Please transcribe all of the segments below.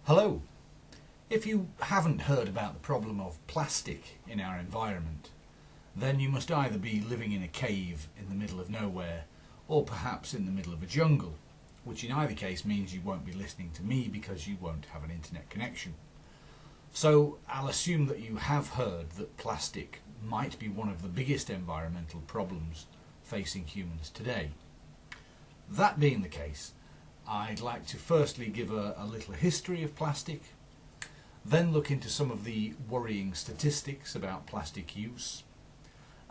Hello. If you haven't heard about the problem of plastic in our environment, then you must either be living in a cave in the middle of nowhere or perhaps in the middle of a jungle, which in either case means you won't be listening to me because you won't have an internet connection. So I'll assume that you have heard that plastic might be one of the biggest environmental problems facing humans today. That being the case, I'd like to firstly give a little history of plastic, then look into some of the worrying statistics about plastic use.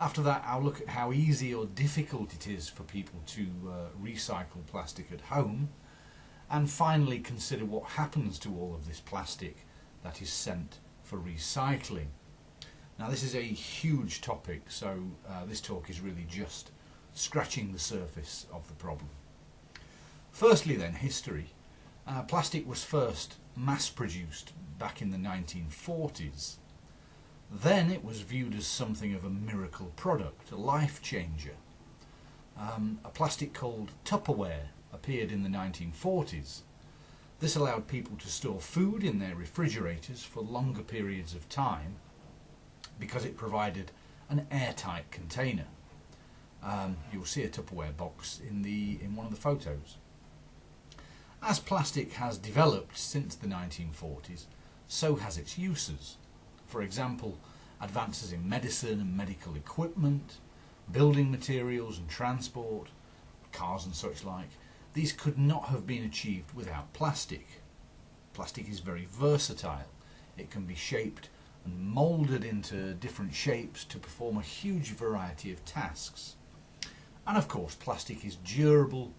After that, I'll look at how easy or difficult it is for people to recycle plastic at home, and finally consider what happens to all of this plastic that is sent for recycling. Now, this is a huge topic, so this talk is really just scratching the surface of the problem. Firstly then, history. Plastic was first mass-produced back in the 1940s. Then it was viewed as something of a miracle product, a life changer. A plastic called Tupperware appeared in the 1940s. This allowed people to store food in their refrigerators for longer periods of time because it provided an airtight container. You'll see a Tupperware box in one of the photos. As plastic has developed since the 1940s, so has its uses. For example, advances in medicine and medical equipment, building materials and transport, cars and such like, these could not have been achieved without plastic. Plastic is very versatile. It can be shaped and moulded into different shapes to perform a huge variety of tasks. And of course, plastic is durable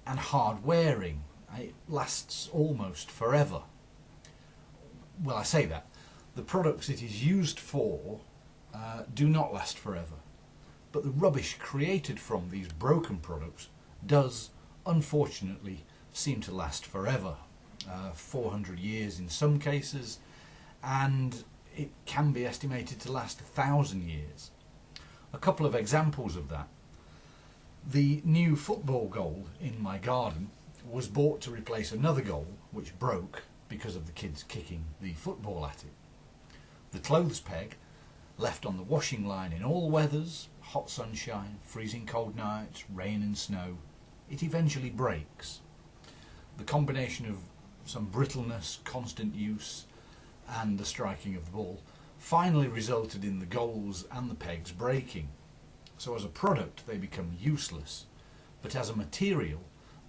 and hard-wearing. It lasts almost forever. Well, I say that. The products it is used for do not last forever. But the rubbish created from these broken products does, unfortunately, seem to last forever. 400 years in some cases, and it can be estimated to last 1,000 years. A couple of examples of that. The new football goal in my garden was bought to replace another goal which broke because of the kids kicking the football at it. The clothes peg, left on the washing line in all weathers, hot sunshine, freezing cold nights, rain and snow, it eventually breaks. The combination of some brittleness, constant use and the striking of the ball finally resulted in the goals and the pegs breaking. So as a product they become useless, but as a material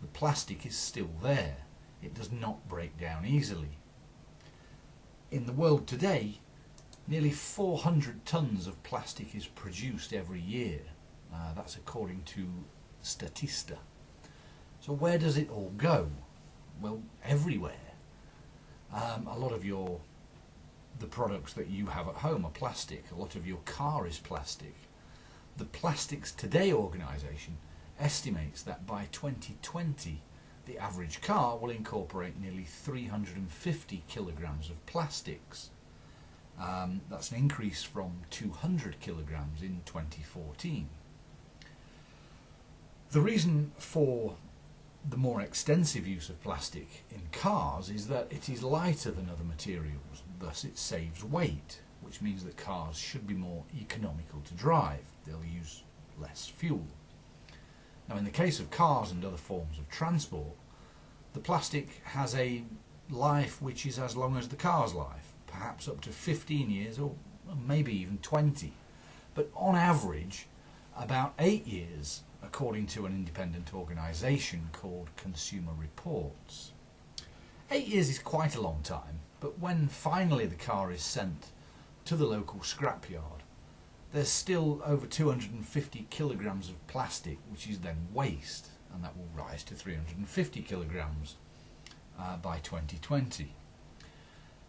the plastic is still there. It does not break down easily. In the world today, nearly 400 tons of plastic is produced every year. That's according to Statista. So where does it all go? Well, everywhere. A lot of the products that you have at home are plastic. A lot of your car is plastic. The Plastics Today organisation estimates that by 2020 the average car will incorporate nearly 350 kilograms of plastics. That's an increase from 200 kilograms in 2014. The reason for the more extensive use of plastic in cars is that it is lighter than other materials, thus it saves weight, which means that cars should be more economical to drive. They'll use less fuel. Now, in the case of cars and other forms of transport, the plastic has a life which is as long as the car's life, perhaps up to 15 years or maybe even 20. But on average, about 8 years, according to an independent organisation called Consumer Reports. 8 years is quite a long time, but when finally the car is sent to the local scrapyard, there's still over 250 kilograms of plastic, which is then waste, and that will rise to 350 kilograms by 2020.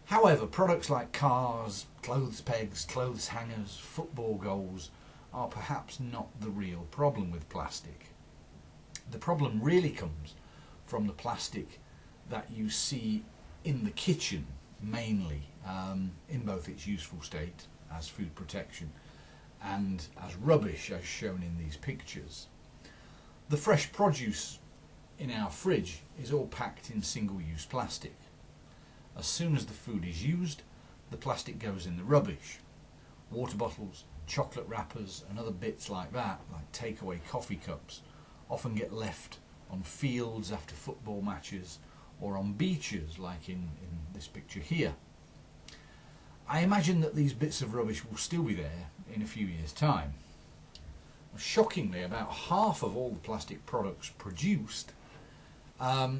However, products like cars, clothes pegs, clothes hangers, football goals are perhaps not the real problem with plastic. The problem really comes from the plastic that you see in the kitchen, mainly, in both its useful state as food protection and as rubbish, as shown in these pictures. The fresh produce in our fridge is all packed in single-use plastic. As soon as the food is used, the plastic goes in the rubbish. Water bottles, chocolate wrappers and other bits like that, like takeaway coffee cups, often get left on fields after football matches or on beaches like in this picture here. I imagine that these bits of rubbish will still be there in a few years' time. Shockingly, about half of all the plastic products produced are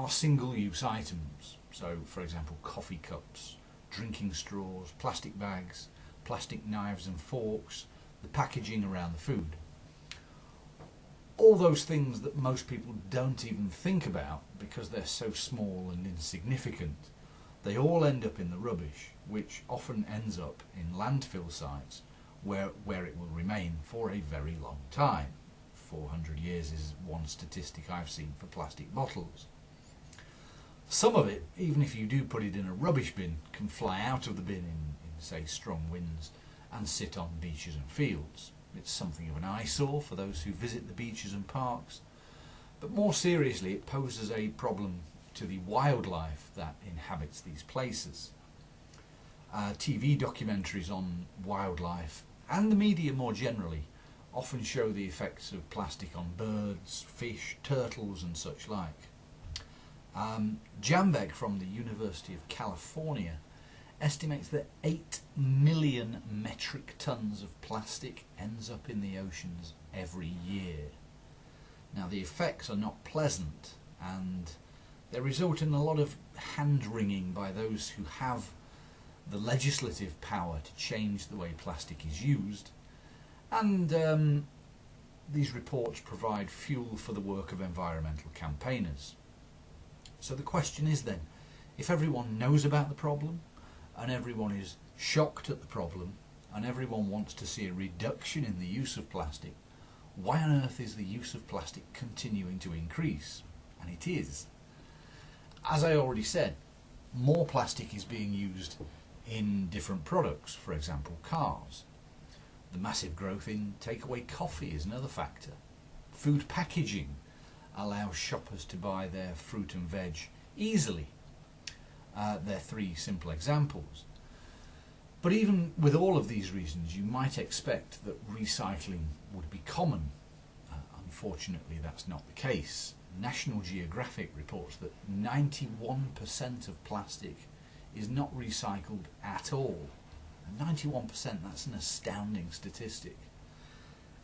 single-use items. So, for example, coffee cups, drinking straws, plastic bags, plastic knives and forks, the packaging around the food. All those things that most people don't even think about because they're so small and insignificant. They all end up in the rubbish, which often ends up in landfill sites where it will remain for a very long time. 400 years is one statistic I've seen for plastic bottles. Some of it, even if you do put it in a rubbish bin, can fly out of the bin in say, strong winds and sit on beaches and fields. It's something of an eyesore for those who visit the beaches and parks, but more seriously it poses a problem to the wildlife that inhabits these places. TV documentaries on wildlife and the media more generally often show the effects of plastic on birds, fish, turtles and such like. Jambeck from the University of California estimates that 8 million metric tons of plastic ends up in the oceans every year. Now the effects are not pleasant and they result in a lot of hand-wringing by those who have the legislative power to change the way plastic is used, and these reports provide fuel for the work of environmental campaigners. So the question is then, if everyone knows about the problem and everyone is shocked at the problem and everyone wants to see a reduction in the use of plastic, why on earth is the use of plastic continuing to increase? And it is. As I already said, more plastic is being used in different products, for example cars. The massive growth in takeaway coffee is another factor. Food packaging allows shoppers to buy their fruit and veg easily. They're 3 simple examples. But even with all of these reasons, you might expect that recycling would be common. Unfortunately, that's not the case. National Geographic reports that 91% of plastic is not recycled at all. And 91%, that's an astounding statistic.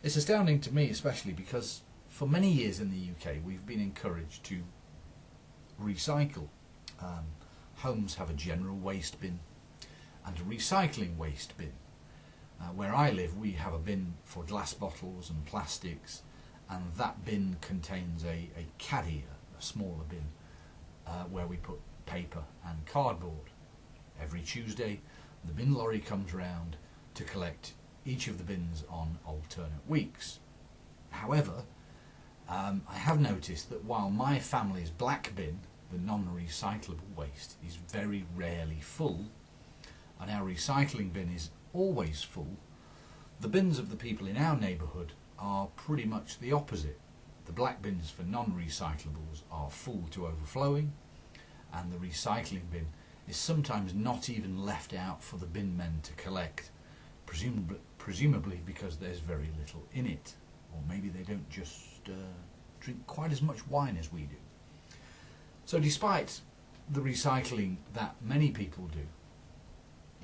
It's astounding to me especially because for many years in the UK we've been encouraged to recycle. Homes have a general waste bin and a recycling waste bin. Where I live we have a bin for glass bottles and plastics, and that bin contains a caddy, a smaller bin, where we put paper and cardboard. Every Tuesday the bin lorry comes round to collect each of the bins on alternate weeks. However, I have noticed that while my family's black bin, the non-recyclable waste, is very rarely full, and our recycling bin is always full, the bins of the people in our neighbourhood are pretty much the opposite. The black bins for non-recyclables are full to overflowing, and the recycling bin is sometimes not even left out for the bin men to collect, presumably because there's very little in it, or maybe they don't just drink quite as much wine as we do. So despite the recycling that many people do,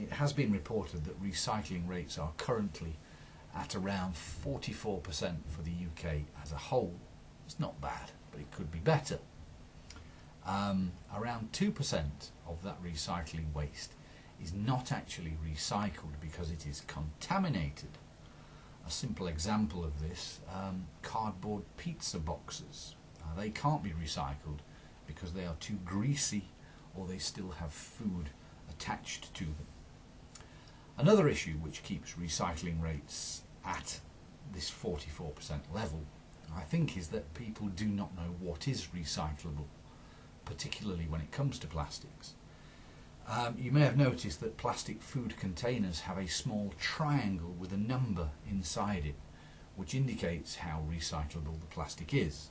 it has been reported that recycling rates are currently at around 44% for the UK as a whole. It's not bad, but it could be better. Around 2% of that recycling waste is not actually recycled because it is contaminated. A simple example of this, cardboard pizza boxes. They can't be recycled because they are too greasy or they still have food attached to them. Another issue which keeps recycling rates at this 44% level, I think, is that people do not know what is recyclable, particularly when it comes to plastics. You may have noticed that plastic food containers have a small triangle with a number inside it, which indicates how recyclable the plastic is.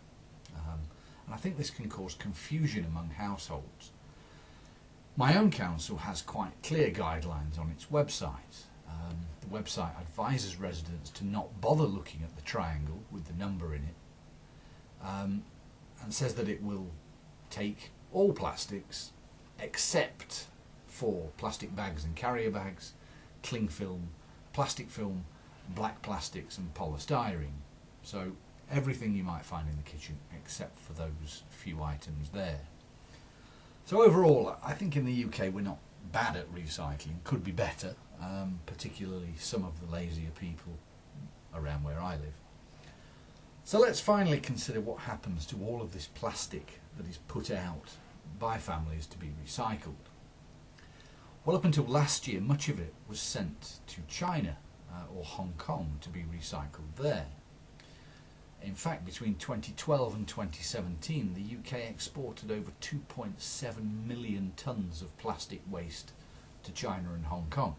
And I think this can cause confusion among households. My own council has quite clear guidelines on its website. The website advises residents to not bother looking at the triangle with the number in it, and says that it will take all plastics except for plastic bags and carrier bags, cling film, plastic film, black plastics and polystyrene. So everything you might find in the kitchen except for those few items there. So overall, I think in the UK we're not bad at recycling, could be better, particularly some of the lazier people around where I live. So let's finally consider what happens to all of this plastic that is put out by families to be recycled. Well, up until last year, much of it was sent to China or Hong Kong to be recycled there. In fact, between 2012 and 2017, the UK exported over 2.7 million tonnes of plastic waste to China and Hong Kong.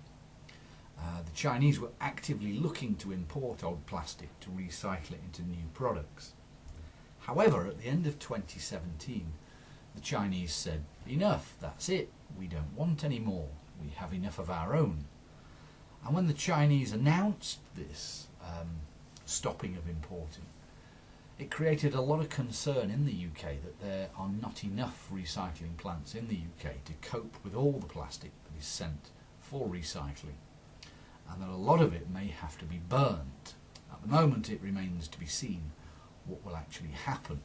The Chinese were actively looking to import old plastic to recycle it into new products. However, at the end of 2017, the Chinese said, "Enough, that's it, we don't want any more, we have enough of our own." And when the Chinese announced this stopping of importing, it created a lot of concern in the UK that there are not enough recycling plants in the UK to cope with all the plastic that is sent for recycling, and that a lot of it may have to be burnt. At the moment it remains to be seen what will actually happen.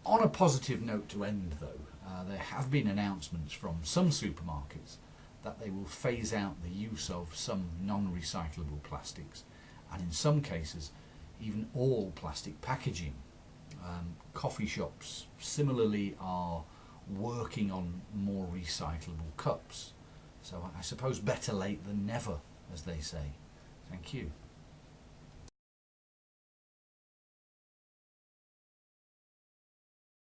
On a positive note to end though, there have been announcements from some supermarkets that they will phase out the use of some non-recyclable plastics, and in some cases even all plastic packaging. Coffee shops similarly are working on more recyclable cups. So I suppose better late than never, as they say. Thank you.